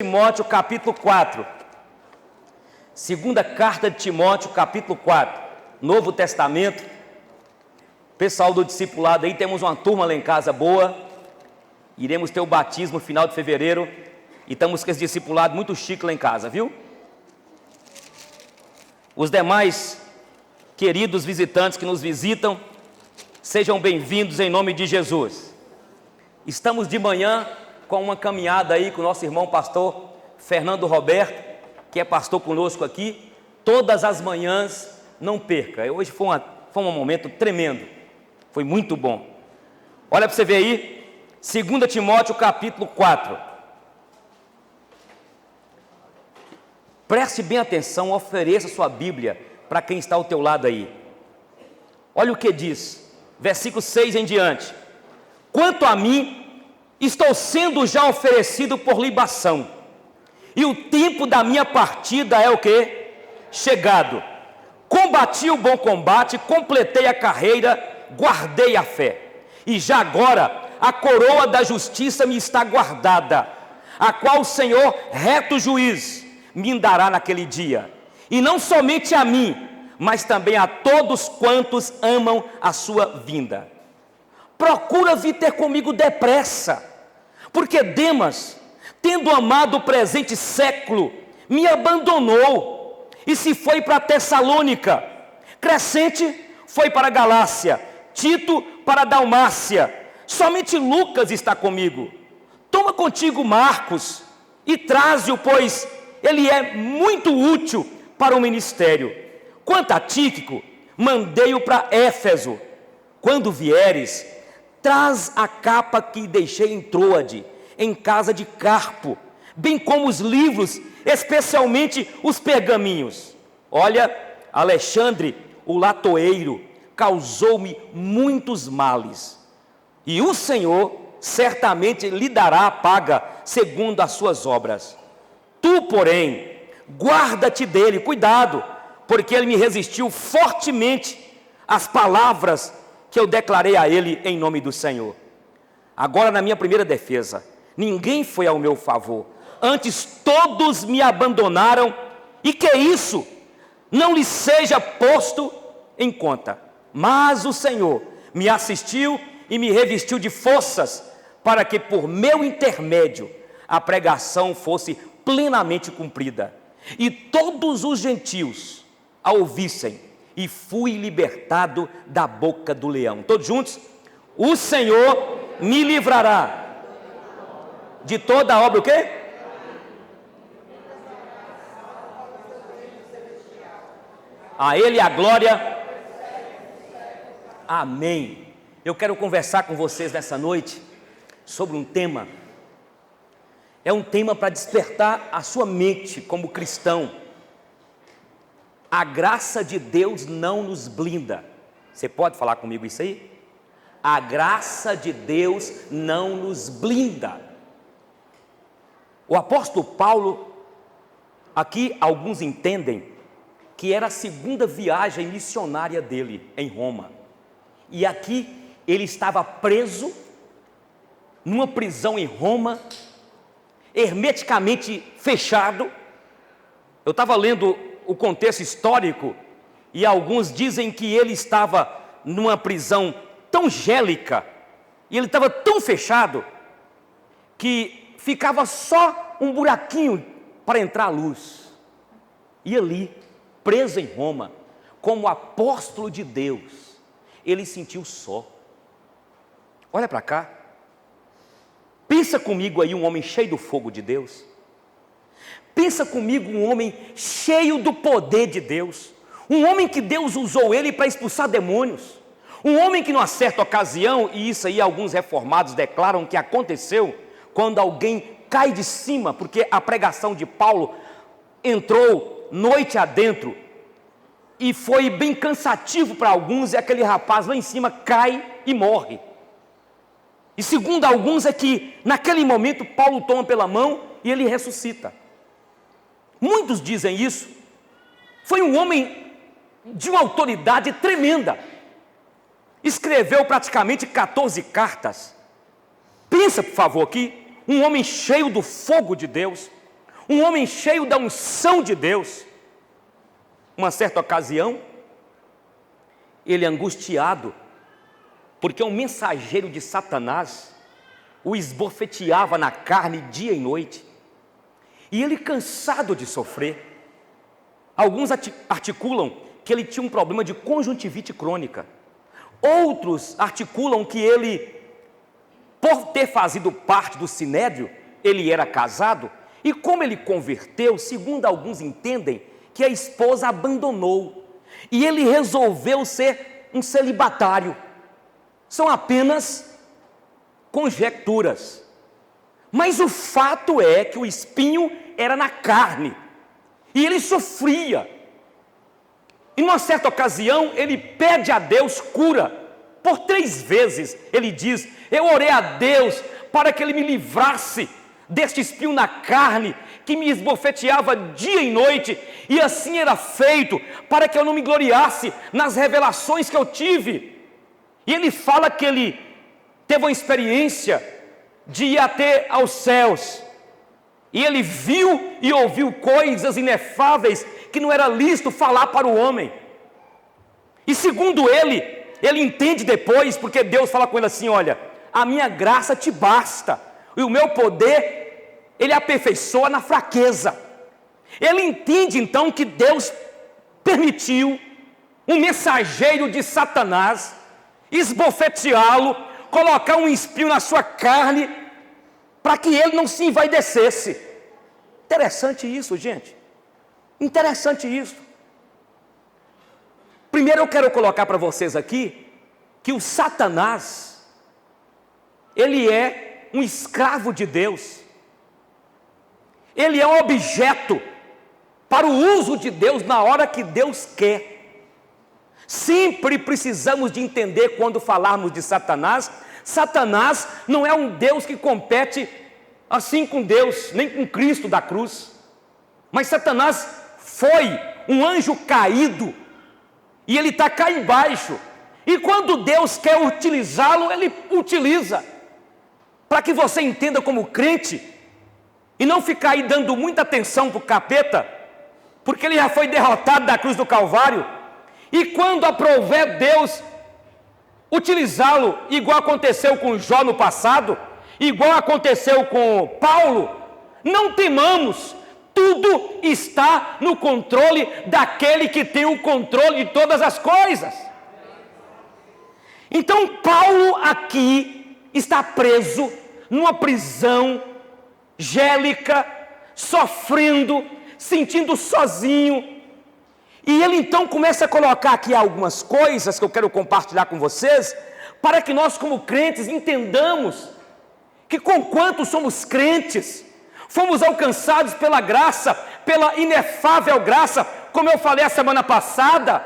Timóteo capítulo 4, segunda carta de Timóteo capítulo 4, Novo Testamento. Pessoal do discipulado aí, temos uma turma lá em casa boa, iremos ter o batismo no final de fevereiro, e estamos com esse discipulado muito chique lá em casa, viu? Os demais queridos visitantes que nos visitam, sejam bem-vindos em nome de Jesus. Estamos de manhã com uma caminhada aí com o nosso irmão pastor Fernando Roberto, que é pastor conosco aqui, todas as manhãs, não perca. Hoje foi um momento tremendo, foi muito bom. Olha para você ver aí, 2 Timóteo capítulo 4. Preste bem atenção, ofereça sua Bíblia para quem está ao teu lado aí. Olha o que diz, versículo 6 em diante. Quanto a mim, estou sendo já oferecido por libação, e o tempo da minha partida é o quê? Chegado. Combati o bom combate, completei a carreira, guardei a fé. E já agora a coroa da justiça me está guardada, a qual o Senhor, reto juiz, me dará naquele dia. E não somente a mim, mas também a todos quantos amam a sua vinda. Procura vir ter comigo depressa, porque Demas, tendo amado o presente século, me abandonou e se foi para Tessalônica. Crescente foi para a Galácia, Tito para a Dalmácia. Somente Lucas está comigo. Toma contigo Marcos e traze-o, pois ele é muito útil para o ministério. Quanto a Tíquico, mandei-o para Éfeso. Quando vieres, traz a capa que deixei em Troade, em casa de Carpo, bem como os livros, especialmente os pergaminhos. Olha, Alexandre, o latoeiro, causou-me muitos males, e o Senhor certamente lhe dará a paga segundo as suas obras. Tu, porém, guarda-te dele, cuidado, porque ele me resistiu fortemente às palavras que eu declarei a ele em nome do Senhor. Agora, na minha primeira defesa, ninguém foi ao meu favor, antes todos me abandonaram, e que isso não lhe seja posto em conta. Mas o Senhor me assistiu e me revestiu de forças, para que por meu intermédio a pregação fosse plenamente cumprida, e todos os gentios a ouvissem, e fui libertado da boca do leão. Todos juntos? O Senhor me livrará de toda a obra, o quê? A Ele a glória. Amém. Eu quero conversar com vocês nessa noite sobre um tema. É um tema para despertar a sua mente como cristão. A graça de Deus não nos blinda. Você pode falar comigo isso aí? A graça de Deus não nos blinda. O apóstolo Paulo, aqui alguns entendem que era a segunda viagem missionária dele em Roma. E aqui ele estava preso numa prisão em Roma, hermeticamente fechado. Eu estava lendo o contexto histórico, e alguns dizem que ele estava numa prisão tão gélica, e ele estava tão fechado, que ficava só um buraquinho para entrar a luz. E ali, preso em Roma, como apóstolo de Deus, ele sentiu só. Olha para cá, pensa comigo aí um homem cheio do fogo de Deus. Pensa comigo um homem cheio do poder de Deus, um homem que Deus usou ele para expulsar demônios, um homem que numa certa ocasião, e isso aí alguns reformados declaram que aconteceu, quando alguém cai de cima, porque a pregação de Paulo entrou noite adentro, e foi bem cansativo para alguns, e aquele rapaz lá em cima cai e morre. E segundo alguns é que naquele momento Paulo toma pela mão e ele ressuscita. Muitos dizem isso. Foi um homem de uma autoridade tremenda. Escreveu praticamente 14 cartas. Pensa, por favor, aqui, um homem cheio do fogo de Deus. um homem cheio da unção de Deus. Uma certa ocasião, ele angustiado, porque um mensageiro de Satanás o esbofeteava na carne dia e noite, e ele cansado de sofrer. Alguns articulam que ele tinha um problema de conjuntivite crônica, outros articulam que ele, por ter fazido parte do sinédrio, ele era casado, e como ele converteu, segundo alguns entendem, que a esposa abandonou, e ele resolveu ser um celibatário. São apenas conjecturas, mas o fato é que o espinho era na carne, e ele sofria. Em uma certa ocasião, ele pede a Deus cura. Por 3 vezes ele diz: eu orei a Deus para que ele me livrasse deste espinho na carne, que me esbofeteava dia e noite, e assim era feito, para que eu não me gloriasse nas revelações que eu tive. E ele fala que ele teve uma experiência de ir até aos céus, e ele viu e ouviu coisas inefáveis que não era lícito falar para o homem. E segundo ele entende depois, porque Deus fala com ele assim: olha, a minha graça te basta, e o meu poder, ele aperfeiçoa na fraqueza. Ele entende então que Deus permitiu um mensageiro de Satanás esbofeteá-lo, colocar um espinho na sua carne, para que ele não se envaidecesse. Interessante isso, gente. Interessante isso. Primeiro eu quero colocar para vocês aqui que o Satanás, ele é um escravo de Deus. Ele é um objeto para o uso de Deus na hora que Deus quer. Sempre precisamos de entender, quando falarmos de Satanás, Satanás não é um Deus que compete assim com Deus, nem com Cristo da cruz. Mas Satanás foi um anjo caído, e ele está cá embaixo, e quando Deus quer utilizá-lo, ele utiliza, para que você entenda como crente, e não ficar aí dando muita atenção para o capeta, porque ele já foi derrotado da cruz do Calvário, e quando aprouver Deus utilizá-lo, igual aconteceu com Jó no passado, igual aconteceu com Paulo, não temamos, tudo está no controle daquele que tem o controle de todas as coisas. Então Paulo aqui está preso numa prisão gélica, sofrendo, sentindo sozinho, e ele então começa a colocar aqui algumas coisas que eu quero compartilhar com vocês, para que nós como crentes entendamos que conquanto somos crentes, fomos alcançados pela graça, pela inefável graça, como eu falei a semana passada,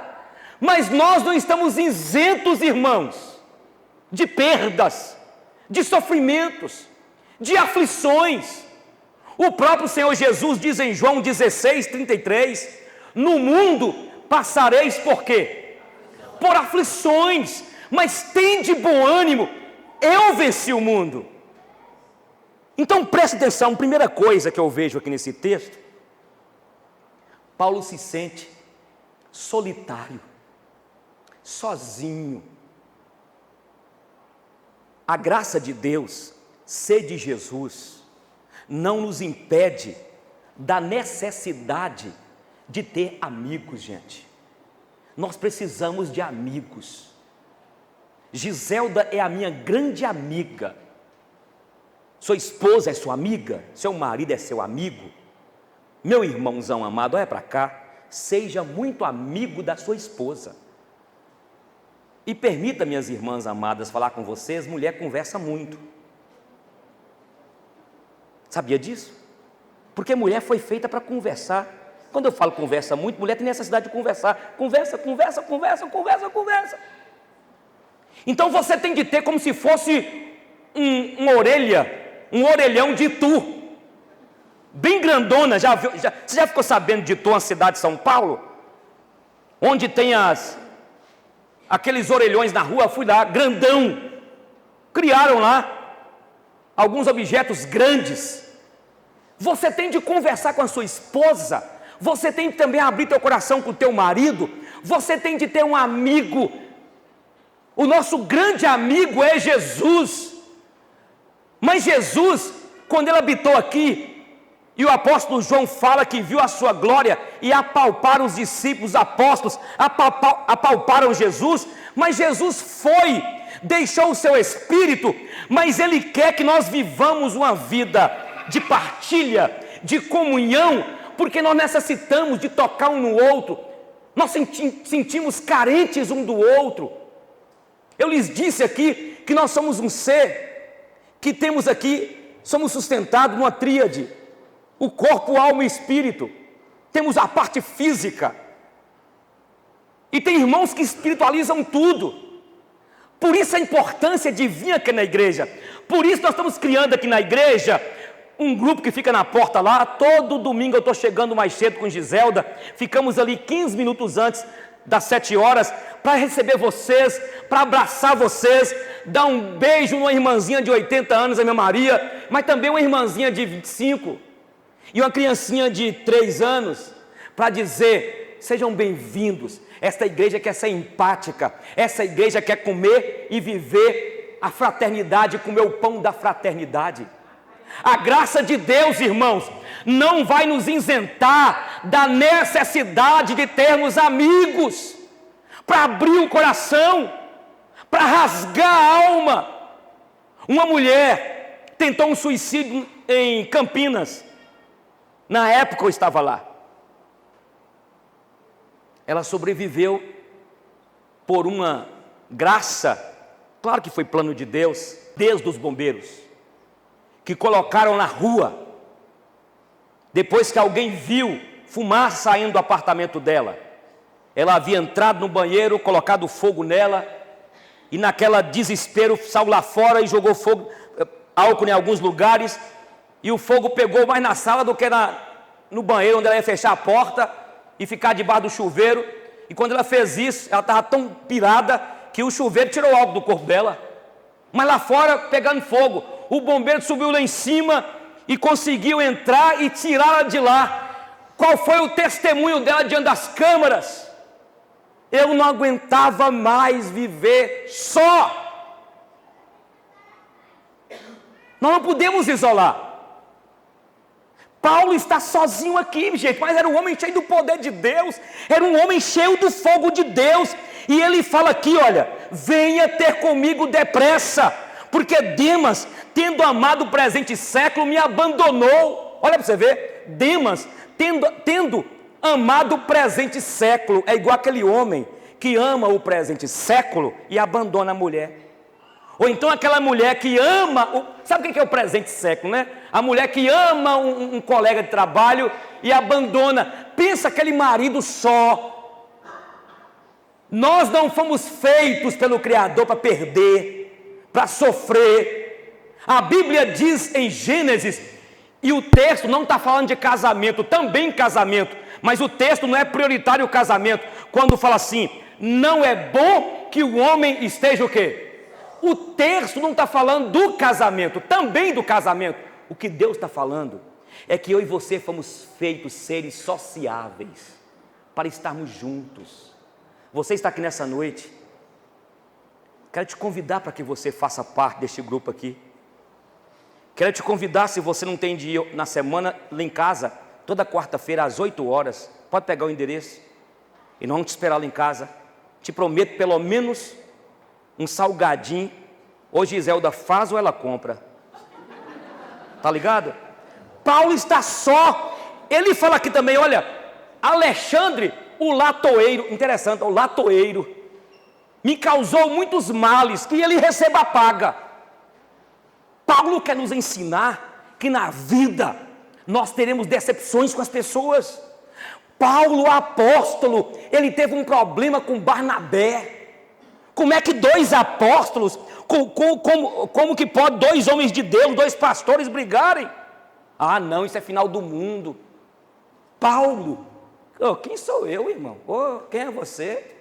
mas nós não estamos isentos, irmãos, de perdas, de sofrimentos, de aflições. O próprio Senhor Jesus diz em João 16:33, no mundo passareis por quê? Por aflições, mas tende bom ânimo, eu venci o mundo. Então preste atenção, primeira coisa que eu vejo aqui nesse texto, Paulo se sente solitário, sozinho. A graça de Deus, ser de Jesus, não nos impede da necessidade de ter amigos, gente. Nós precisamos de amigos. Giselda é a minha grande amiga. Sua esposa é sua amiga, seu marido é seu amigo. Meu irmãozão amado, olha para cá, seja muito amigo da sua esposa. E permita, minhas irmãs amadas, falar com vocês, mulher conversa muito. Sabia disso? Porque mulher foi feita para conversar. Quando eu falo conversa muito, mulher tem necessidade de conversar. Conversa. Então você tem de ter como se fosse uma orelha, um orelhão de Itu, bem grandona. Você já ficou sabendo de Itu, uma cidade de São Paulo, onde tem aqueles orelhões na rua? Fui lá, grandão, criaram lá alguns objetos grandes. Você tem de conversar com a sua esposa. Você tem de também abrir teu coração com o teu marido. Você tem de ter um amigo. O nosso grande amigo é Jesus. Mas Jesus, quando ele habitou aqui, e o apóstolo João fala que viu a sua glória e apalparam os discípulos, apóstolos, apalparam Jesus, mas Jesus foi, deixou o seu Espírito, mas Ele quer que nós vivamos uma vida de partilha, de comunhão, porque nós necessitamos de tocar um no outro, nós sentimos carentes um do outro. Eu lhes disse aqui que nós somos um ser, que temos aqui, somos sustentados numa tríade, o corpo, alma e espírito. Temos a parte física. E tem irmãos que espiritualizam tudo. Por isso a importância de vir aqui na igreja. Por isso nós estamos criando aqui na igreja um grupo que fica na porta lá. Todo domingo eu estou chegando mais cedo com Giselda. Ficamos ali 15 minutos antes das 7 horas para receber vocês, para abraçar vocês, dar um beijo numa irmãzinha de 80 anos, a minha Maria, mas também uma irmãzinha de 25. E uma criancinha de 3 anos, para dizer, sejam bem-vindos. Esta igreja quer ser empática, essa igreja quer comer e viver a fraternidade, comer o pão da fraternidade. A graça de Deus, irmãos, não vai nos isentar da necessidade de termos amigos, para abrir o coração, para rasgar a alma. Uma mulher tentou um suicídio em Campinas. Na época eu estava lá. Ela sobreviveu por uma graça, claro que foi plano de Deus, desde os bombeiros, que colocaram na rua, depois que alguém viu fumaça saindo do apartamento dela. Ela havia entrado no banheiro, colocado fogo nela, e naquela desespero saiu lá fora e jogou fogo, álcool em alguns lugares, e o fogo pegou mais na sala do que no banheiro, onde ela ia fechar a porta e ficar debaixo do chuveiro. E quando ela fez isso, ela estava tão pirada que o chuveiro tirou o álcool do corpo dela. Mas lá fora, pegando fogo, o bombeiro subiu lá em cima e conseguiu entrar e tirá-la de lá. Qual foi o testemunho dela diante das câmeras? Eu não aguentava mais viver só. Nós não podemos isolar. Paulo está sozinho aqui, gente, mas era um homem cheio do poder de Deus, era um homem cheio do fogo de Deus, e ele fala aqui, olha, venha ter comigo depressa, porque Demas, tendo amado o presente século, me abandonou. Olha para você ver, Demas, tendo amado o presente século, é igual aquele homem que ama o presente século e abandona a mulher. Ou então aquela mulher que ama, sabe o que é o presente século, né? A mulher que ama um colega de trabalho e abandona. Pensa aquele marido só. Nós não fomos feitos pelo Criador para perder, para sofrer. A Bíblia diz em Gênesis, e o texto não está falando de casamento, também casamento, mas o texto não é prioritário o casamento, quando fala assim, não é bom que o homem esteja o quê? O texto não está falando do casamento, também do casamento. O que Deus está falando é que eu e você fomos feitos seres sociáveis, para estarmos juntos. Você está aqui nessa noite, quero te convidar para que você faça parte deste grupo aqui. Quero te convidar, se você não tem dia na semana, lá em casa, toda quarta-feira às 8 horas, pode pegar o endereço, e nós vamos te esperar lá em casa. Te prometo pelo menos um salgadinho. Hoje Giselda faz ou ela compra? Tá ligado? Paulo está só. Ele fala aqui também, olha, Alexandre, o latoeiro, interessante, o latoeiro, me causou muitos males, que ele receba a paga. Paulo quer nos ensinar que na vida nós teremos decepções com as pessoas. Paulo, o apóstolo, ele teve um problema com Barnabé. Como é que 2 apóstolos, como que pode 2 homens de Deus, 2 pastores brigarem? Ah não, isso é final do mundo. Paulo, quem sou eu, irmão? Quem é você?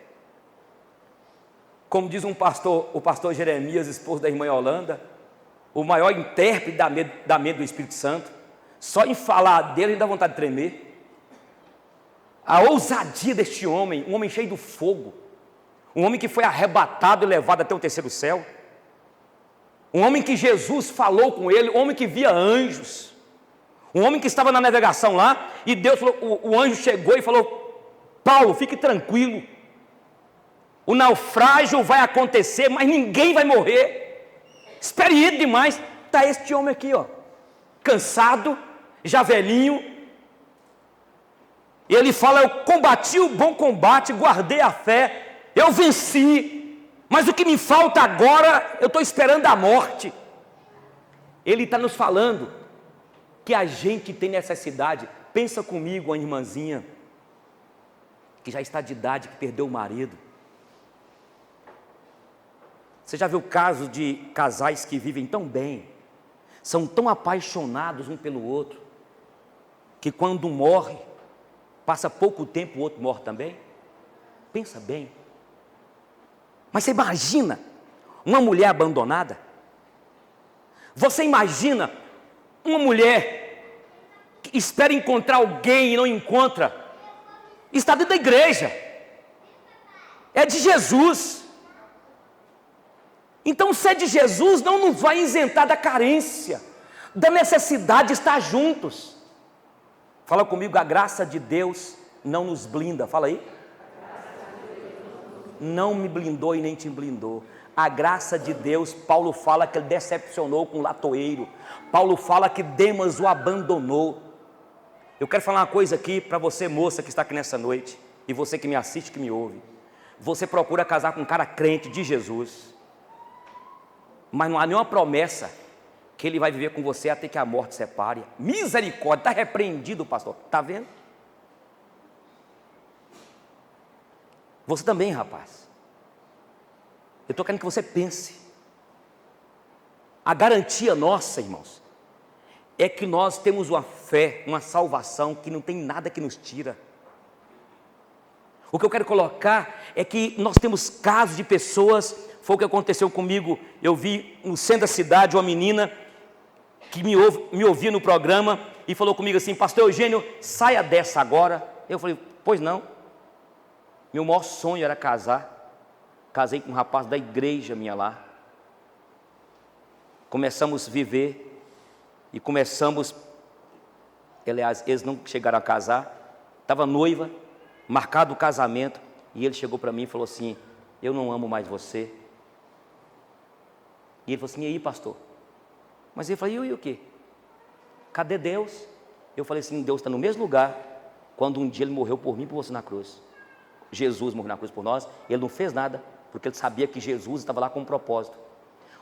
Como diz o pastor Jeremias, esposo da irmã Yolanda, o maior intérprete da mente do Espírito Santo. Só em falar dele, dá vontade de tremer. A ousadia deste homem, um homem cheio do fogo, um homem que foi arrebatado e levado até o terceiro céu, um homem que Jesus falou com ele, um homem que via anjos, um homem que estava na navegação lá, e Deus falou, o anjo chegou e falou: Paulo, fique tranquilo, o naufrágio vai acontecer, mas ninguém vai morrer, experiente demais. Está este homem aqui, ó, cansado, já velhinho, e ele fala: eu combati o bom combate, guardei a fé, eu venci, mas o que me falta agora, eu estou esperando a morte. Ele está nos falando que a gente tem necessidade. Pensa comigo, a irmãzinha que já está de idade, que perdeu o marido. Você já viu casos de casais que vivem tão bem, são tão apaixonados um pelo outro, que quando um morre, passa pouco tempo, o outro morre também? Pensa bem. Mas você imagina uma mulher abandonada? Você imagina uma mulher que espera encontrar alguém e não encontra? Está dentro da igreja, é de Jesus. Então, ser de Jesus não nos vai isentar da carência, da necessidade de estar juntos. Fala comigo: a graça de Deus não nos blinda. Fala aí. Não me blindou e nem te blindou. A graça de Deus, Paulo fala que ele decepcionou com o latoeiro. Paulo fala que Demas o abandonou. Eu quero falar uma coisa aqui para você, moça, que está aqui nessa noite, e você que me assiste, que me ouve. Você procura casar com um cara crente de Jesus, mas não há nenhuma promessa que ele vai viver com você até que a morte separe. Misericórdia, está repreendido, pastor. Está vendo? Você também, rapaz. Eu estou querendo que você pense. A garantia nossa, irmãos, é que nós temos uma fé, uma salvação que não tem nada que nos tira. O que eu quero colocar é que nós temos casos de pessoas. Foi o que aconteceu comigo. Eu vi no centro da cidade uma menina que me ouvia no programa e falou comigo assim: pastor Eugênio, saia dessa agora. Eu falei: pois não. Meu maior sonho era casar. Casei com um rapaz da igreja minha lá. Começamos a viver e começamos, aliás, eles não chegaram a casar. Estava noiva, marcado o casamento, e ele chegou para mim e falou assim: eu não amo mais você. E ele falou assim: e aí, pastor? Mas eu falei: e o quê? Cadê Deus? Eu falei assim: Deus está no mesmo lugar quando um dia ele morreu por mim e por você na cruz. Jesus morreu na cruz por nós, e ele não fez nada, porque ele sabia que Jesus estava lá com um propósito.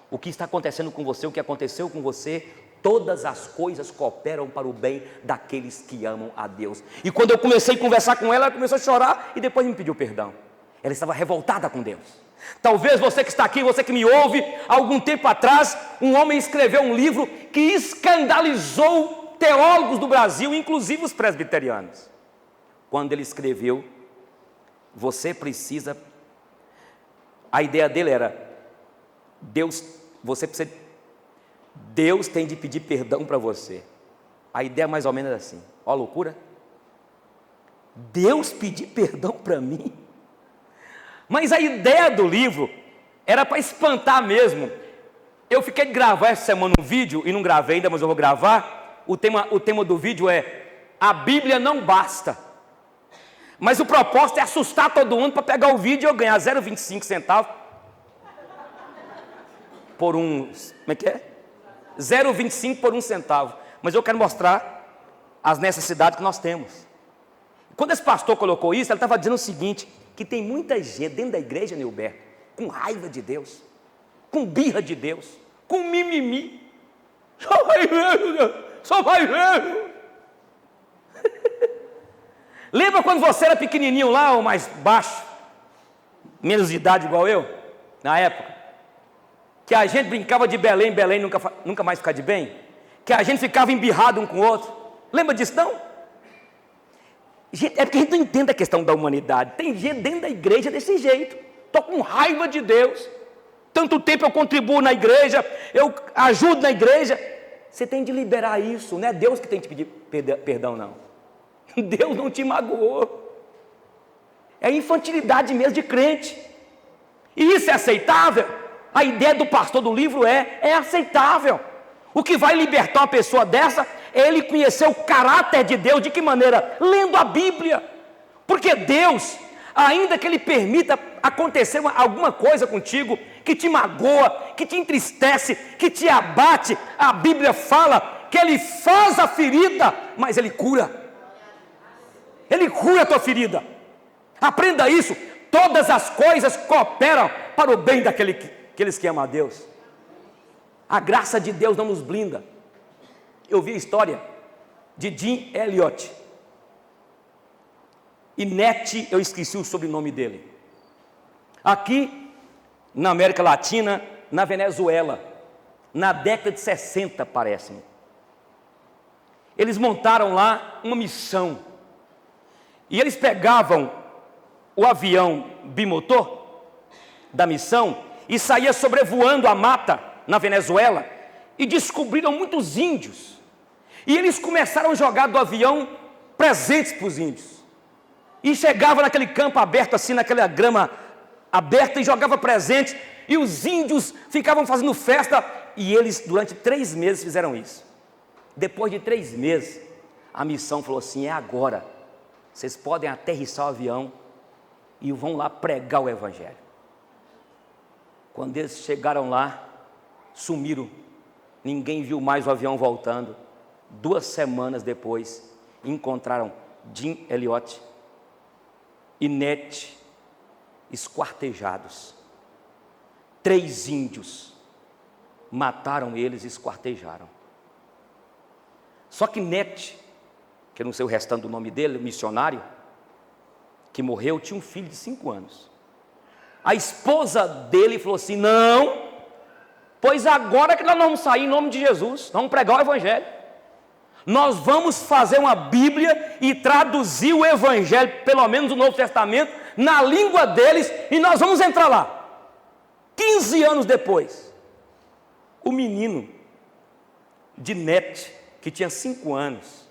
O que está acontecendo com você, o que aconteceu com você, todas as coisas cooperam para o bem daqueles que amam a Deus. E quando eu comecei a conversar com ela, ela começou a chorar e depois me pediu perdão. Ela estava revoltada com Deus. Talvez você que está aqui, você que me ouve, algum tempo atrás, um homem escreveu um livro que escandalizou teólogos do Brasil, inclusive os presbiterianos. Quando ele escreveu: você precisa... A ideia dele era: Deus tem de pedir perdão para você. A ideia mais ou menos é assim. Ó a loucura. Deus pedir perdão para mim. Mas a ideia do livro era para espantar mesmo. Eu fiquei de gravar essa semana um vídeo, e não gravei ainda, mas eu vou gravar. O tema do vídeo é: a Bíblia não basta. Mas o propósito é assustar todo mundo para pegar o vídeo e eu ganhar 0,25 centavos por um... Como é que é? 0,25 por 1 centavo. Mas eu quero mostrar as necessidades que nós temos. Quando esse pastor colocou isso, ele estava dizendo o seguinte: que tem muita gente dentro da igreja, Nilberto, com raiva de Deus, com birra de Deus, com mimimi. Só vai ver, só vai ver. Lembra quando você era pequenininho lá, ou mais baixo, menos de idade igual eu, na época, que a gente brincava de Belém, Belém nunca mais ficar de bem, que a gente ficava embirrado um com o outro? Lembra disso não? É porque a gente não entende a questão da humanidade. Tem gente dentro da igreja desse jeito. Estou com raiva de Deus. Tanto tempo eu contribuo na igreja, eu ajudo na igreja, Você tem de liberar isso, não é Deus que tem que te pedir perdão, não. Deus não te magoou. É infantilidade mesmo de crente. E isso é aceitável? A ideia do pastor do livro é aceitável. O que vai libertar uma pessoa dessa é ele conhecer o caráter de Deus. De que maneira? Lendo a Bíblia. Porque Deus, ainda que Ele permita acontecer alguma coisa contigo, que te magoa, que te entristece, que te abate, a Bíblia fala que Ele faz a ferida, mas Ele cura. Ele cura a tua ferida. Aprenda isso. Todas as coisas cooperam para o bem daqueles que amam a Deus. A graça de Deus não nos blinda. Eu vi a história de Jim Elliot. E Net, eu esqueci o sobrenome dele. Aqui, na América Latina, na Venezuela, na década de 60, parece-me. Eles montaram lá uma missão. E eles pegavam o avião bimotor da missão e saía sobrevoando a mata na Venezuela e descobriram muitos índios. E eles começaram a jogar do avião presentes para os índios. E chegava naquele campo aberto assim, naquela grama aberta e jogava presentes. E os índios ficavam fazendo festa. E eles durante 3 meses fizeram isso. Depois de 3 meses, a missão falou assim: é agora. Vocês podem aterrissar o avião e vão lá pregar o Evangelho. Quando eles chegaram lá, sumiram. Ninguém viu mais o avião voltando. 2 semanas depois, encontraram Jim Elliot e Net esquartejados. 3 índios mataram eles e esquartejaram. Só que Net, que eu não sei o restante do nome dele, o missionário que morreu, tinha um filho de 5 anos. A esposa dele falou assim: não, pois agora que nós vamos sair em nome de Jesus, vamos pregar o Evangelho. Nós vamos fazer uma Bíblia e traduzir o Evangelho, pelo menos o Novo Testamento, na língua deles, e nós vamos entrar lá. 15 anos depois, o menino de Net, que tinha 5 anos,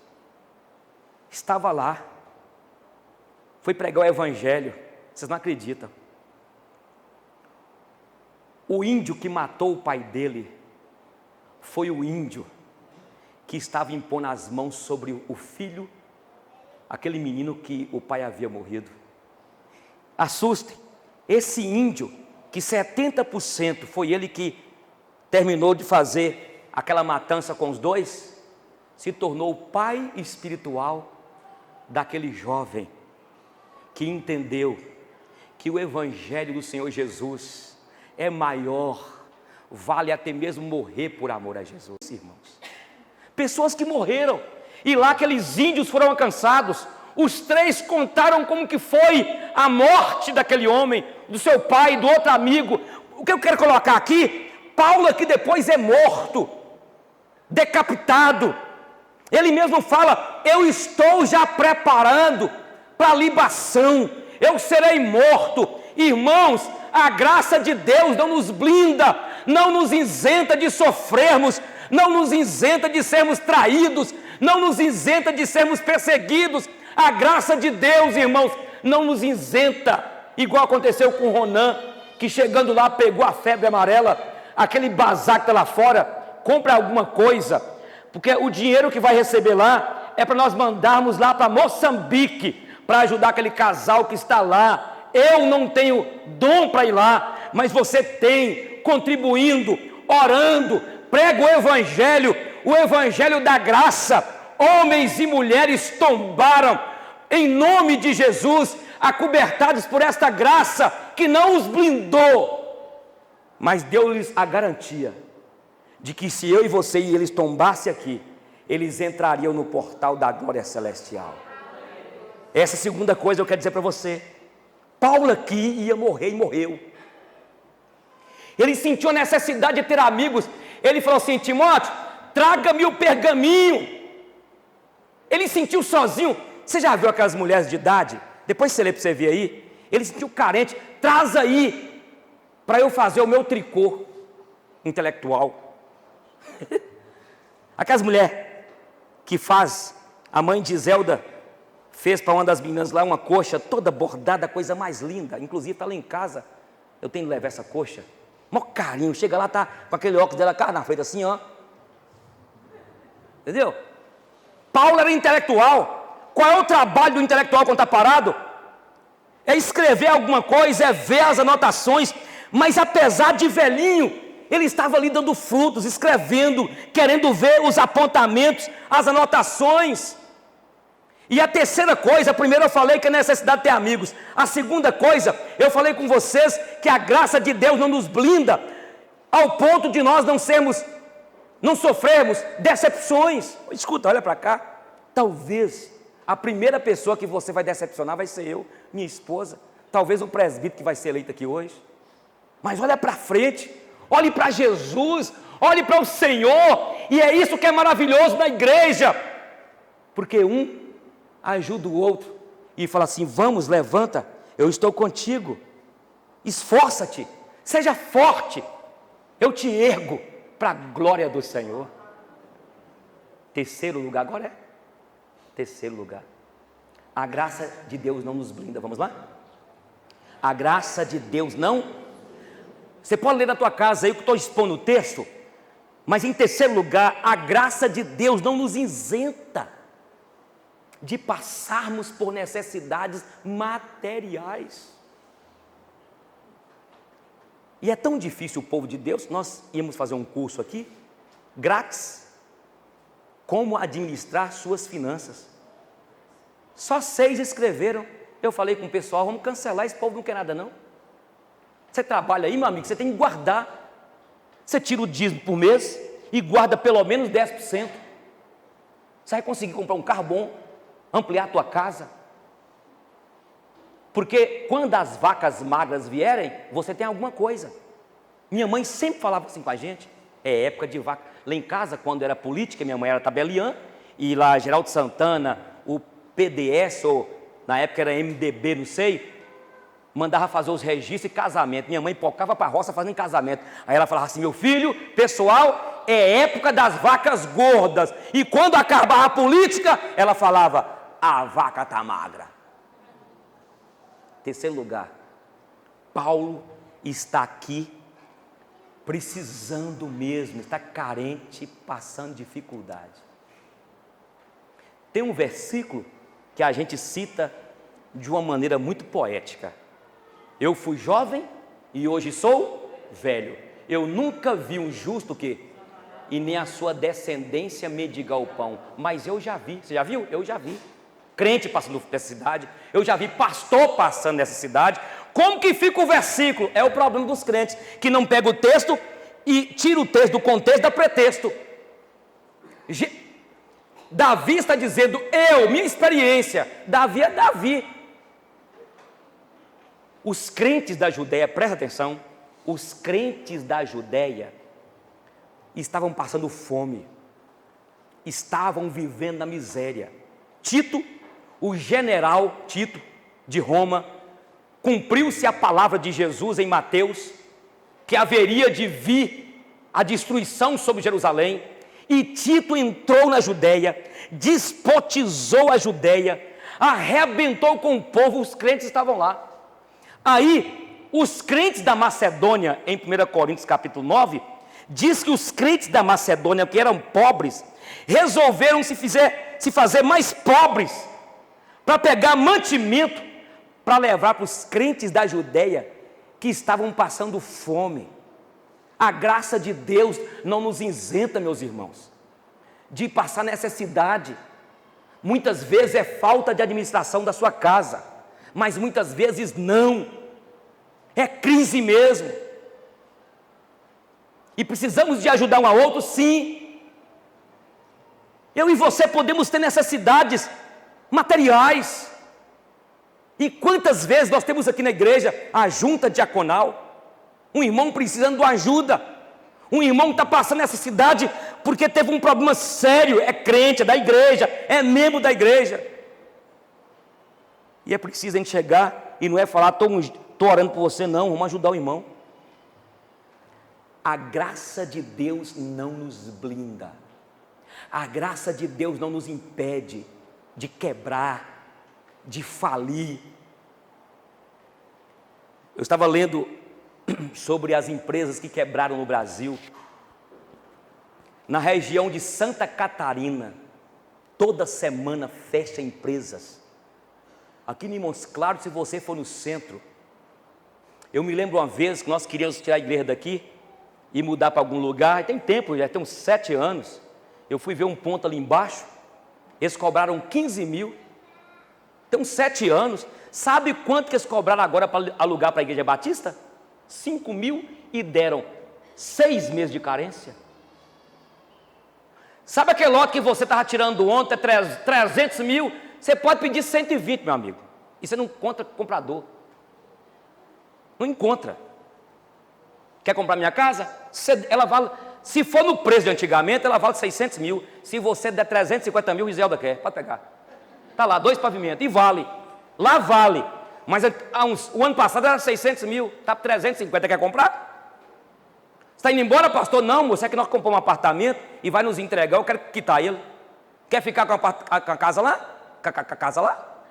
estava lá, foi pregar o Evangelho. Vocês não acreditam. O índio que matou o pai dele foi o índio que estava impondo as mãos sobre o filho, aquele menino que o pai havia morrido. Assustem, esse índio, que 70% foi ele que terminou de fazer aquela matança com os 2, se tornou o pai espiritual daquele jovem que entendeu que o Evangelho do Senhor Jesus é maior, vale até mesmo morrer por amor a Jesus, irmãos. Pessoas que morreram, e lá aqueles índios foram alcançados. Os 3 contaram como que foi a morte daquele homem, do seu pai, do outro amigo. O que eu quero colocar aqui, Paulo aqui depois é morto, decapitado. Ele mesmo fala: eu estou já preparando para a libação, eu serei morto. Irmãos, a graça de Deus não nos blinda, não nos isenta de sofrermos, não nos isenta de sermos traídos, não nos isenta de sermos perseguidos. A graça de Deus, irmãos, não nos isenta, igual aconteceu com Ronã, que chegando lá pegou a febre amarela, aquele bazar que está lá fora, compra alguma coisa, porque o dinheiro que vai receber lá é para nós mandarmos lá para Moçambique, para ajudar aquele casal que está lá. Eu não tenho dom para ir lá, mas você tem, contribuindo, orando, prega o Evangelho da graça. Homens e mulheres tombaram em nome de Jesus, acobertados por esta graça que não os blindou, mas deu-lhes a garantia de que se eu e você e eles tombassem aqui, eles entrariam no portal da glória celestial. Essa segunda coisa eu quero dizer para você. Paulo aqui ia morrer e morreu. Ele sentiu a necessidade de ter amigos. Ele falou assim: Timóteo, traga-me o pergaminho. Ele sentiu sozinho. Você já viu aquelas mulheres de idade? Depois você lê para você ver aí. Ele sentiu carente. Traz aí, para eu fazer o meu tricô intelectual. Aquelas mulheres que faz, a mãe de Zelda fez para uma das meninas lá uma coxa toda bordada, coisa mais linda. Inclusive está lá em casa, eu tenho que levar essa coxa. Mó carinho, chega lá, tá com aquele óculos dela cá na frente assim, ó. Entendeu? Paulo era intelectual. Qual é o trabalho do intelectual quando está parado? É escrever alguma coisa, é ver as anotações. Mas apesar de velhinho, ele estava ali dando frutos, escrevendo, querendo ver os apontamentos, as anotações. E a terceira coisa, a primeira eu falei que é necessidade de ter amigos. A segunda coisa, eu falei com vocês que a graça de Deus não nos blinda ao ponto de nós não sofrermos decepções. Escuta, olha para cá. Talvez a primeira pessoa que você vai decepcionar vai ser eu, minha esposa. Talvez o presbítero que vai ser eleito aqui hoje. Mas olha para frente, olhe para Jesus, olhe para o Senhor. E é isso que é maravilhoso na igreja. Porque um ajuda o outro e fala assim: vamos, levanta, eu estou contigo, esforça-te, seja forte, eu te ergo para a glória do Senhor. Terceiro lugar, agora é terceiro lugar, a graça de Deus não nos blinda. Vamos lá? A graça de Deus não, você pode ler na tua casa aí o que estou expondo o texto, mas em terceiro lugar, a graça de Deus não nos isenta de passarmos por necessidades materiais. E é tão difícil o povo de Deus, nós íamos fazer um curso aqui, grátis, como administrar suas finanças. Só 6 escreveram. Eu falei com o pessoal, vamos cancelar, esse povo não quer nada não. Você trabalha aí, meu amigo, você tem que guardar. Você tira o dízimo por mês e guarda pelo menos 10%. Você vai conseguir comprar um carro bom, ampliar a tua casa. Porque quando as vacas magras vierem, você tem alguma coisa. Minha mãe sempre falava assim com a gente, é época de vaca. Lá em casa, quando era política, minha mãe era tabeliã, e lá Geraldo Santana, o PDS, ou na época era MDB, não sei, mandava fazer os registros e casamento. Minha mãe pocava para a roça fazendo casamento. Aí ela falava assim: meu filho, pessoal, é época das vacas gordas. E quando acabava a política, ela falava: a vaca está magra. Terceiro lugar, Paulo está aqui precisando mesmo, está carente, passando dificuldade. Tem um versículo que a gente cita de uma maneira muito poética: eu fui jovem e hoje sou velho, eu nunca vi um justo que e nem a sua descendência mendigar o pão, mas eu já vi. Você já viu? Eu já vi crente passando nessa cidade, eu já vi pastor passando nessa cidade. Como que fica o versículo? É o problema dos crentes, que não pega o texto e tira o texto do contexto, dá pretexto. Davi está dizendo, minha experiência. Davi é Davi. Os crentes da Judéia, presta atenção, os crentes da Judéia estavam passando fome, estavam vivendo na miséria. Tito, o general Tito de Roma, cumpriu-se a palavra de Jesus em Mateus, que haveria de vir a destruição sobre Jerusalém, e Tito entrou na Judéia, despotizou a Judéia, arrebentou com o povo, os crentes estavam lá. Aí, os crentes da Macedônia, em 1 Coríntios capítulo 9, diz que os crentes da Macedônia, que eram pobres, resolveram se fazer mais pobres, para pegar mantimento, para levar para os crentes da Judéia, que estavam passando fome. A graça de Deus não nos isenta, meus irmãos, de passar necessidade. Muitas vezes é falta de administração da sua casa, mas muitas vezes não, é crise mesmo, e precisamos de ajudar um ao outro, sim. Eu e você podemos ter necessidades materiais, e quantas vezes nós temos aqui na igreja a junta diaconal, um irmão precisando de ajuda, um irmão está passando necessidade porque teve um problema sério, é crente, é da igreja, é membro da igreja, e é preciso a gente chegar e não é falar, estou orando por você, não, vamos ajudar o irmão. A graça de Deus não nos blinda, A graça de Deus não nos impede de quebrar, de falir. Eu estava lendo sobre as empresas que quebraram no Brasil. Na região de Santa Catarina, toda semana fecha empresas. Aqui em Montes Claros, se você for no centro, eu me lembro uma vez que nós queríamos tirar a igreja daqui e mudar para algum lugar, tem tempo, já tem uns 7 anos, eu fui ver um ponto ali embaixo, eles cobraram 15 mil, tem uns 7 anos, sabe quanto que eles cobraram agora para alugar para a igreja batista? 5 mil e deram 6 meses de carência. Sabe aquele lote que você estava tirando ontem, 300 mil, você pode pedir 120, meu amigo, e você não encontra comprador, não encontra. Quer comprar minha casa? Ela vale, se for no preço de antigamente, ela vale 600 mil, se você der 350 mil, Iselda quer, pode pegar, está lá, 2 pavimentos, e vale, lá vale, mas o ano passado era 600 mil, está 350, quer comprar? Está indo embora, pastor? Não, moço, é que nós compramos um apartamento e vai nos entregar, eu quero quitar ele. Quer ficar com a casa lá? Com a casa lá?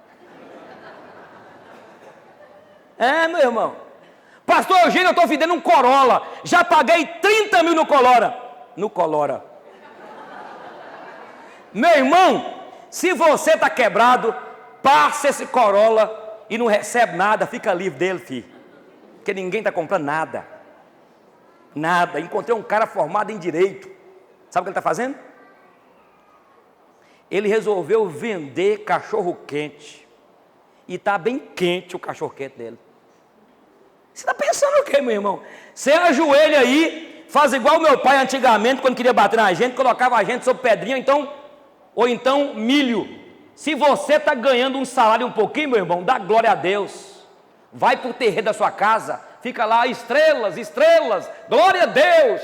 É, meu irmão. Pastor Eugênio, eu estou vendendo um Corolla. Já paguei 30 mil no Corolla. Meu irmão, se você está quebrado, passa esse Corolla e não recebe nada, fica livre dele, filho. Porque ninguém está comprando nada. Nada. Encontrei um cara formado em direito. Sabe o que ele está fazendo? Ele resolveu vender cachorro quente. E está bem quente o cachorro quente dele. Você está pensando o quê, meu irmão? Você ajoelha aí, faz igual meu pai antigamente, quando queria bater na gente, colocava a gente sobre pedrinha, ou então milho. Se você está ganhando um salário um pouquinho, meu irmão, dá glória a Deus. Vai para o terreiro da sua casa, fica lá, estrelas, glória a Deus.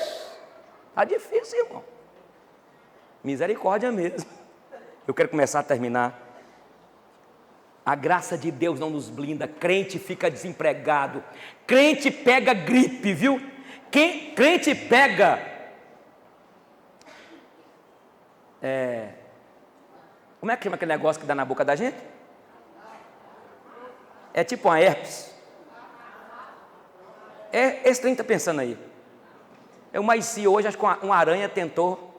Está difícil, irmão. Misericórdia mesmo. Eu quero começar a terminar. A graça de Deus não nos blinda. Crente fica desempregado. Crente pega gripe, viu? Crente pega como é que chama aquele negócio que dá na boca da gente? É tipo uma herpes. Esse trem está pensando aí. Eu mais hoje, acho que uma aranha tentou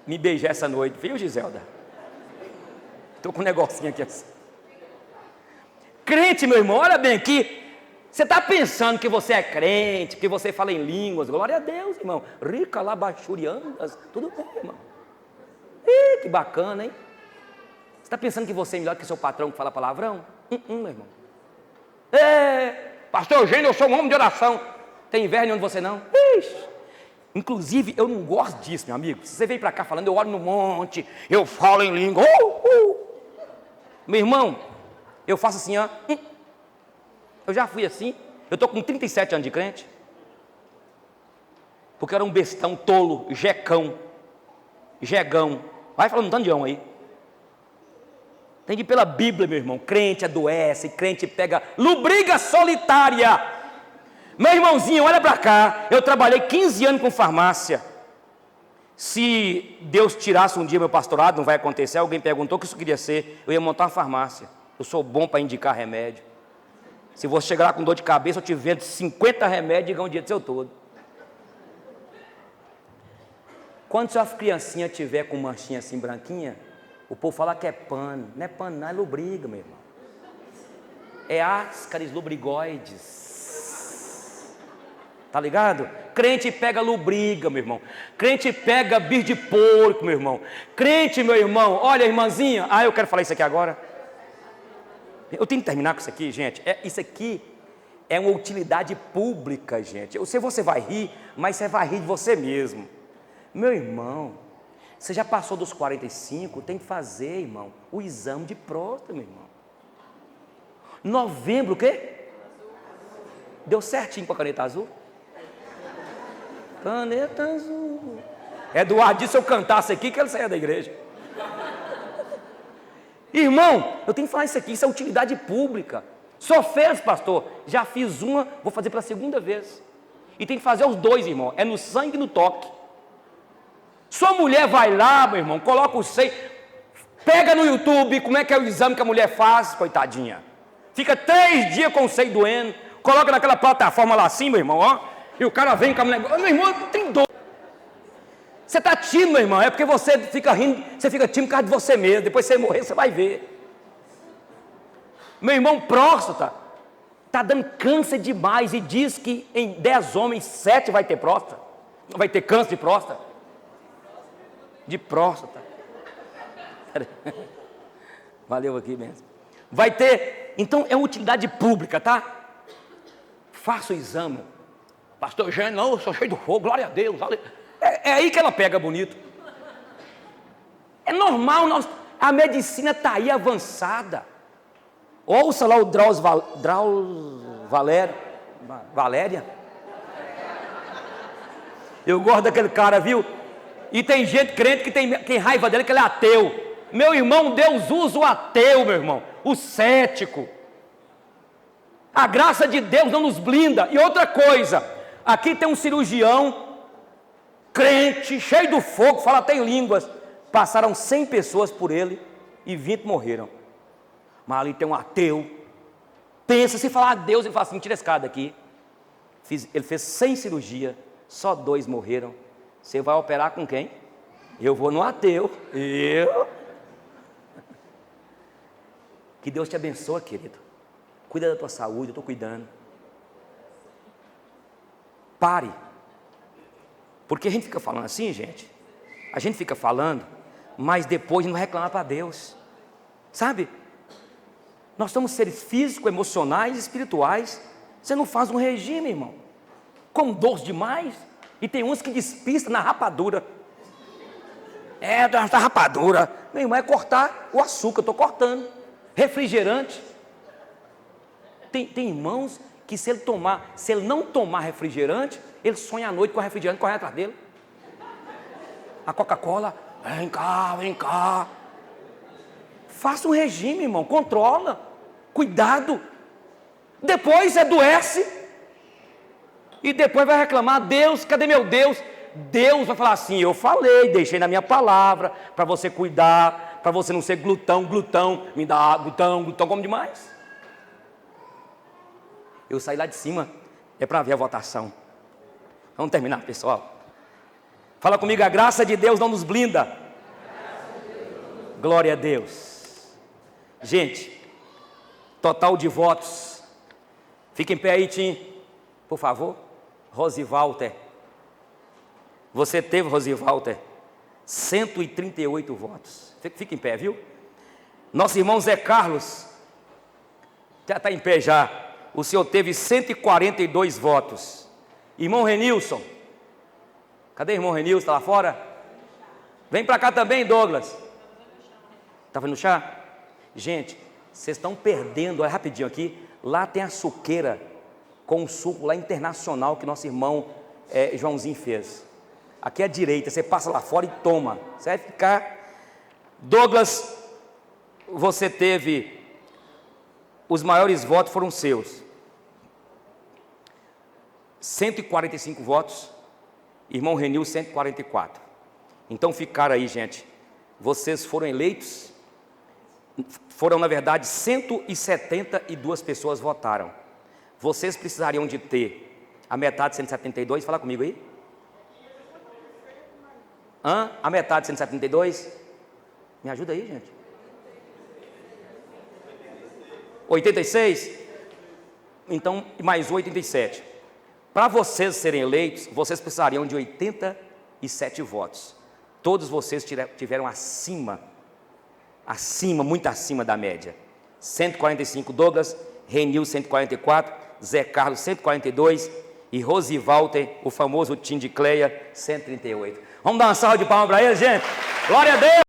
me beijar essa noite, viu, Giselda? Estou com um negocinho aqui assim. Crente, meu irmão, olha bem aqui. Você está pensando que você é crente, que você fala em línguas, glória a Deus, irmão. Rica lá, baixuriandas, tudo bem, irmão. Ih, que bacana, hein? Você está pensando que você é melhor que seu patrão que fala palavrão? Meu irmão. Pastor Eugênio, eu sou um homem de oração. Tem inveja onde você não? Ixi. Inclusive, eu não gosto disso, meu amigo. Se você vem para cá falando, eu oro no monte, eu falo em língua. Meu irmão, eu faço assim, ó. Eu já fui assim. Eu estou com 37 anos de crente. Porque eu era um bestão, tolo, jegão. Vai falando um tanto de homem aí. Tem que ir pela Bíblia, meu irmão. Crente adoece, crente pega lubriga solitária. Meu irmãozinho, olha para cá. Eu trabalhei 15 anos com farmácia. Se Deus tirasse um dia meu pastorado, não vai acontecer. Alguém perguntou o que isso queria ser. Eu ia montar uma farmácia. Eu sou bom para indicar remédio. Se você chegar lá com dor de cabeça, eu te vendo 50 remédios e ganho um dia do seu todo. Quando sua criancinha tiver com manchinha assim branquinha, o povo fala que é pano. Não é pano, não, é lubriga, meu irmão. É ascaris lubrigoides. Tá ligado? Crente pega lubriga, meu irmão. Crente pega bir de porco, meu irmão. Crente, meu irmão, olha, irmãzinha. Eu quero falar isso aqui agora. Eu tenho que terminar com isso aqui, gente. Isso aqui é uma utilidade pública, gente. Eu sei que você vai rir, mas você vai rir de você mesmo. Meu irmão, você já passou dos 45, tem que fazer, irmão, o exame de próstata, meu irmão. Novembro, o quê? Deu certinho com a caneta azul? Caneta azul. Eduardo disse se eu cantasse aqui que ele saia da igreja. Irmão, eu tenho que falar isso aqui, isso é utilidade pública. Só fez, pastor? Já fiz uma, vou fazer pela segunda vez. E tem que fazer os dois, irmão. É no sangue e no toque. Sua mulher vai lá, meu irmão, coloca o seio, pega no YouTube como é que é o exame que a mulher faz, coitadinha. Fica 3 dias com o seio doendo, coloca naquela plataforma lá assim, meu irmão, ó, e o cara vem com a mulher, meu irmão, tem dor. Você está tímido, meu irmão, é porque você fica rindo, você fica tímido por causa de você mesmo, depois você morrer, você vai ver. Meu irmão, próstata, está dando câncer demais, e diz que em 10 homens, 7 vai ter próstata, vai ter câncer de próstata. De próstata. Valeu aqui mesmo. Vai ter, então é utilidade pública, tá? Faça o exame. Pastor Eugênio, não, eu sou cheio do fogo, glória a Deus. É aí que ela pega bonito. É normal, a medicina está aí avançada. Ouça lá o Valéria. Eu gosto daquele cara, viu? E tem gente crente que tem raiva dele, que ele é ateu. Meu irmão, Deus usa o ateu, meu irmão, o cético. A graça de Deus não nos blinda. E outra coisa, aqui tem um cirurgião, crente, cheio do fogo, fala até em línguas. Passaram 100 pessoas por ele e 20 morreram. Mas ali tem um ateu. Pensa, se falar a Deus, ele fala assim, tira esse cara daqui. Ele fez 100 cirurgias, só 2 morreram. Você vai operar com quem? Eu vou no ateu. Que Deus te abençoe, querido. Cuida da tua saúde, eu estou cuidando. Pare. Porque a gente fica falando assim, gente. A gente fica falando, mas depois não reclama para Deus. Sabe? Nós somos seres físicos, emocionais e espirituais. Você não faz um regime, irmão. Com doce demais. E tem uns que despistam na rapadura. Da rapadura. Meu irmão, é cortar o açúcar, eu estou cortando. Refrigerante. Tem irmãos que se ele não tomar refrigerante, ele sonha à noite com o refrigerante correndo atrás dele. A Coca-Cola, vem cá. Faça um regime, irmão, controla. Cuidado. Depois adoece. E depois vai reclamar, Deus, cadê meu Deus? Deus vai falar assim, eu falei, deixei na minha palavra, para você cuidar, para você não ser glutão, me dá glutão, como demais. Eu saí lá de cima, é para ver a votação. Vamos terminar, pessoal. Fala comigo, a graça de Deus não nos blinda. Glória a Deus. Gente, total de votos. Fica em pé aí, Tim, por favor. Rose Walter. Você teve, Rose Walter, 138 votos. Fica em pé, viu? Nosso irmão Zé Carlos, já está em pé já. O senhor teve 142 votos. Irmão Renilson. Cadê o irmão Renilson? Está lá fora? Vem para cá também, Douglas. Está vendo o chá? Gente, vocês estão perdendo, olha rapidinho aqui. Lá tem a suqueira com um suco lá internacional que nosso irmão Joãozinho fez. Aqui à direita, você passa lá fora e toma. Você vai ficar... Douglas, você teve... Os maiores votos foram seus. 145 votos. Irmão Renil, 144. Então ficaram aí, gente. Vocês foram eleitos. Foram, na verdade, 172 pessoas votaram. Vocês precisariam de ter a metade de 172, fala comigo aí. A metade de 172? Me ajuda aí, gente. 86? Então, mais 87. Para vocês serem eleitos, vocês precisariam de 87 votos. Todos vocês tiveram acima, muito acima da média. 145 Douglas, Renil 144, Zé Carlos 142 e Rose Walter, o famoso Tim de Cleia, 138. Vamos dar uma salva de palmas para ele, gente? Glória a Deus!